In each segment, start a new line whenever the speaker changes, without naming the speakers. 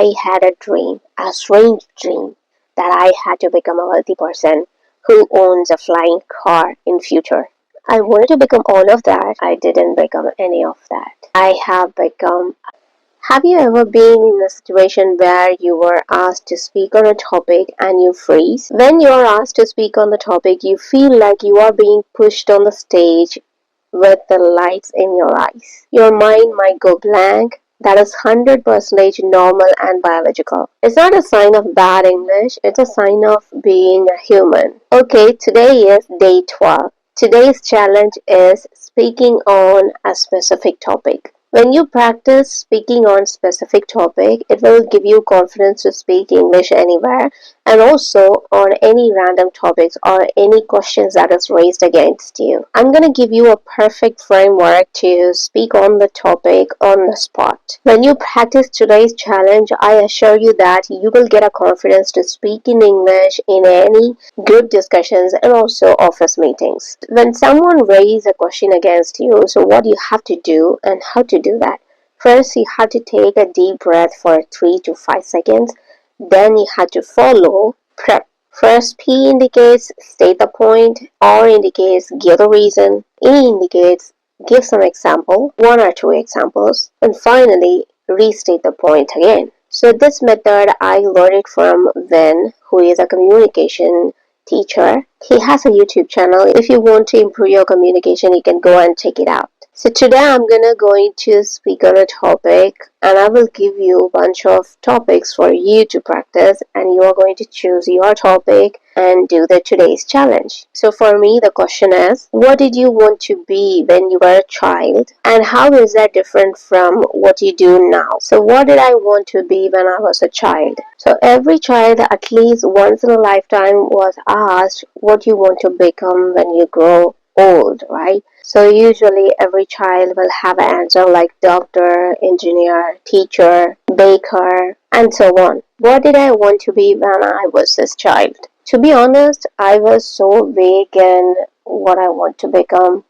I had a dream, a strange dream, that I had to become a wealthy person who owns a flying car in future. I wanted to become all of that. I didn't become any of that. I have become. Have you ever been in a situation where you were asked to speak on a topic and you freeze? When you are asked to speak on the topic, you feel like you are being pushed on the stage with the lights in your eyes. Your mind might go blank. That is 100% normal and biological. It's not a sign of bad English, it's a sign of being a human. Okay, today is day 12. Today's challenge is speaking on a specific topic. When you practice speaking on specific topic, it will give you confidence to speak English anywhere and also on any random topics or any questions that is raised against you. I'm going to give you a perfect framework to speak on the topic on the spot. When you practice today's challenge, I assure you that you will get a confidence to speak in English in any group discussions and also office meetings. When someone raises a question against you, so what you have to do and how to do that. First, you have to take a deep breath for 3 to 5 seconds. Then you have to follow prep. First, P indicates state the point, R indicates give the reason, E indicates give some example, one or two examples, and finally restate the point again. So this method I learned it from Vin, who is a communication teacher. He has a YouTube channel. If you want to improve your communication, you can go and check it out. So today I'm going to speak on a topic and I will give you a bunch of topics for you to practice and you are going to choose your topic and do the today's challenge. So for me the question is, what did you want to be when you were a child and how is that different from what you do now? So what did I want to be when I was a child? So every child at least once in a lifetime was asked what you want to become when you grow old, right? So usually every child will have an answer like doctor, engineer, teacher, baker, and so on. What did I want to be when I was this child? To be honest, I was so vague in what I want to become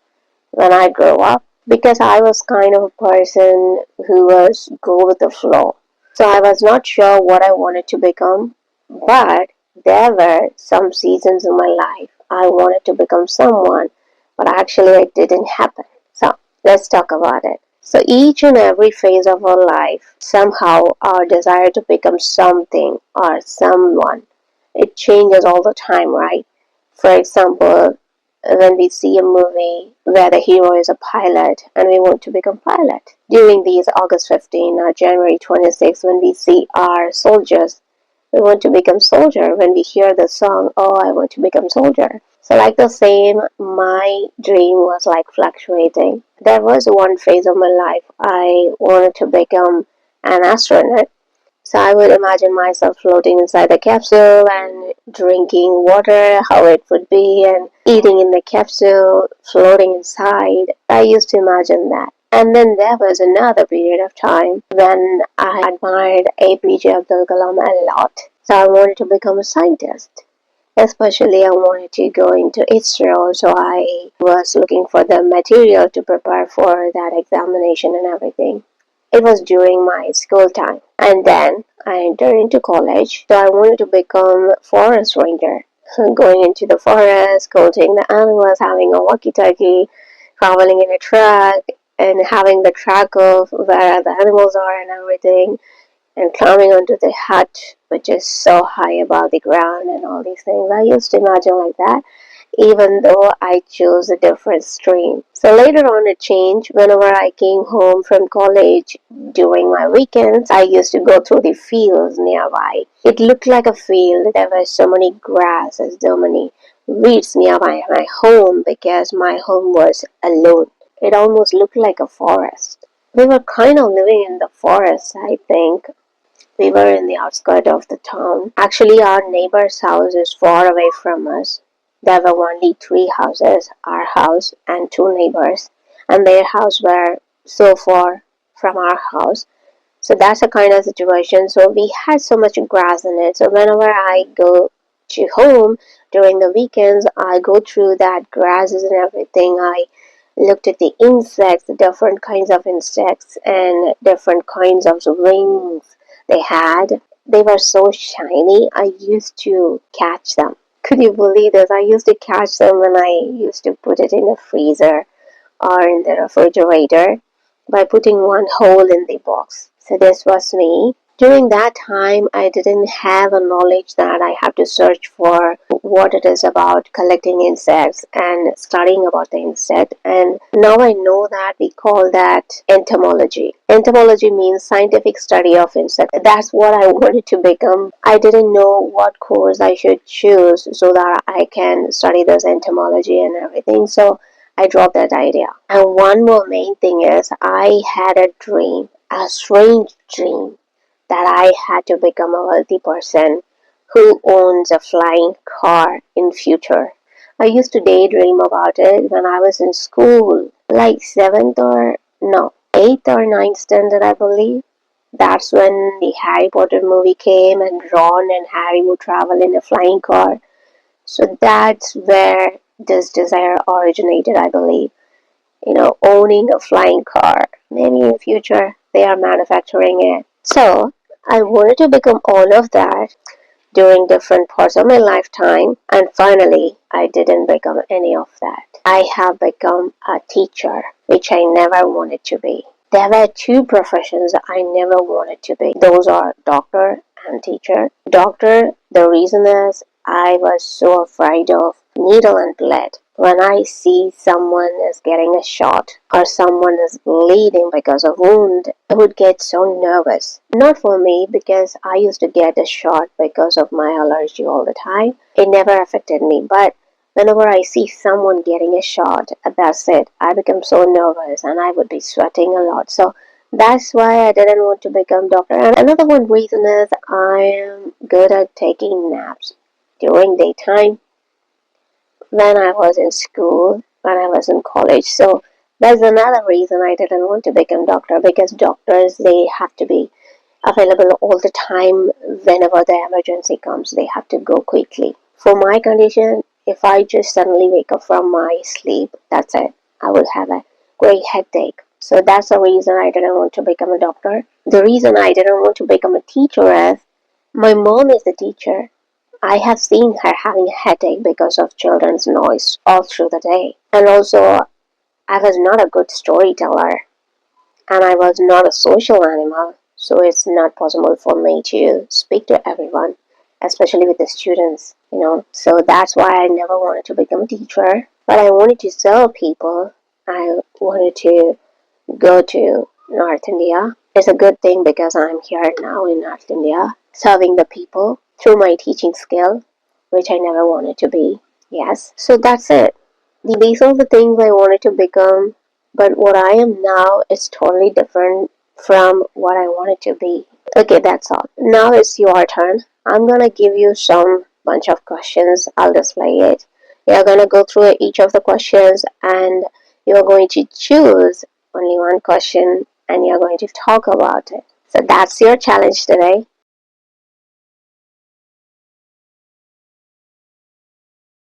when I grow up because I was kind of a person who was go with the flow. So I was not sure what I wanted to become, but there were some seasons in my life I wanted to become someone, but actually it didn't happen. So let's talk about it. So each and every phase of our life, somehow our desire to become something or someone, it changes all the time, right? For example, when we see a movie where the hero is a pilot and we want to become pilot. During these August 15 or January 26 when we see our soldiers, we want to become soldier. When we hear the song, oh, I want to become soldier. So like the same, my dream was like fluctuating. There was one phase of my life I wanted to become an astronaut. So I would imagine myself floating inside the capsule and drinking water, how it would be, and eating in the capsule, floating inside. I used to imagine that. And then there was another period of time when I admired APJ Abdul Kalam a lot. So I wanted to become a scientist. Especially I wanted to go into ISRO, so I was looking for the material to prepare for that examination and everything. It was during my school time. And then I entered into college, so I wanted to become forest ranger. Going into the forest, coaching the animals, having a walkie-talkie, traveling in a truck, and having the track of where the animals are and everything, and climbing onto the hut, which is so high above the ground and all these things. I used to imagine like that, even though I chose a different stream. So later on it changed. Whenever I came home from college during my weekends, I used to go through the fields nearby. It looked like a field. There were so many grasses, so many weeds nearby my home because my home was alone. It almost looked like a forest. We were kind of living in the forest, I think. We were in the outskirts of the town. Actually, our neighbor's house is far away from us. There were only 3 houses, our house and 2 neighbors, and their house were so far from our house. So that's a kind of situation. So we had so much grass in it. So whenever I go to home during the weekends, I go through that grasses and everything. I looked at the insects, the different kinds of insects and different kinds of wings they had. They were so shiny, I used to catch them. Could you believe this? I used to catch them when I used to put it in the freezer or in the refrigerator by putting one hole in the box. So this was me. During that time, I didn't have a knowledge that I have to search for what it is about collecting insects and studying about the insect. And now I know that we call that entomology. Entomology means scientific study of insects. That's what I wanted to become. I didn't know what course I should choose so that I can study this entomology and everything. So I dropped that idea. And one more main thing is I had a dream, a strange dream, that I had to become a wealthy person who owns a flying car in future. I used to daydream about it when I was in school, like 8th or ninth standard, I believe. That's when the Harry Potter movie came and Ron and Harry would travel in a flying car. So that's where this desire originated, I believe. Owning a flying car. Maybe in future they are manufacturing it. So I wanted to become all of that during different parts of my lifetime, and finally I didn't become any of that. I have become a teacher, which I never wanted to be. There were two professions I never wanted to be. Those are doctor and teacher. Doctor, the reason is I was so afraid of needle and blood. When I see someone is getting a shot or someone is bleeding because of wound, I would get so nervous. Not for me, because I used to get a shot because of my allergy all the time. It never affected me, but whenever I see someone getting a shot, that's it. I become so nervous and I would be sweating a lot. So that's why I didn't want to become doctor. And another one reason is I am good at taking naps during daytime when I was in school, when I was in college. So that's another reason I didn't want to become doctor, because doctors, they have to be available all the time. Whenever the emergency comes, they have to go quickly. For my condition, if I just suddenly wake up from my sleep, that's it. I will have a great headache. So that's the reason I didn't want to become a doctor. The reason I didn't want to become a teacher is my mom is a teacher. I have seen her having a headache because of children's noise all through the day. And also, I was not a good storyteller, and I was not a social animal, so it's not possible for me to speak to everyone, especially with the students. So that's why I never wanted to become a teacher, but I wanted to serve people. I wanted to go to North India. It's a good thing because I'm here now in North India, serving the people through my teaching skill, which I never wanted to be. Yes, so that's it. These are the things I wanted to become, but what I am now is totally different from what I wanted to be. Okay, that's all. Now it's your turn. I'm gonna give you some bunch of questions. I'll display it. You're gonna go through each of the questions and you're going to choose only one question and you're going to talk about it. So that's your challenge today.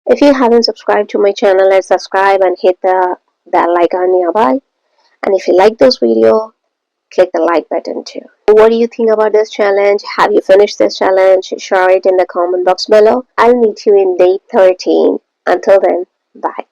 If you haven't subscribed to my channel, let's subscribe and hit the bell icon nearby. And if you like this video, click the like button too. What do you think about this challenge? Have you finished this challenge? Share it in the comment box below. I'll meet you in day 13. Until then, bye.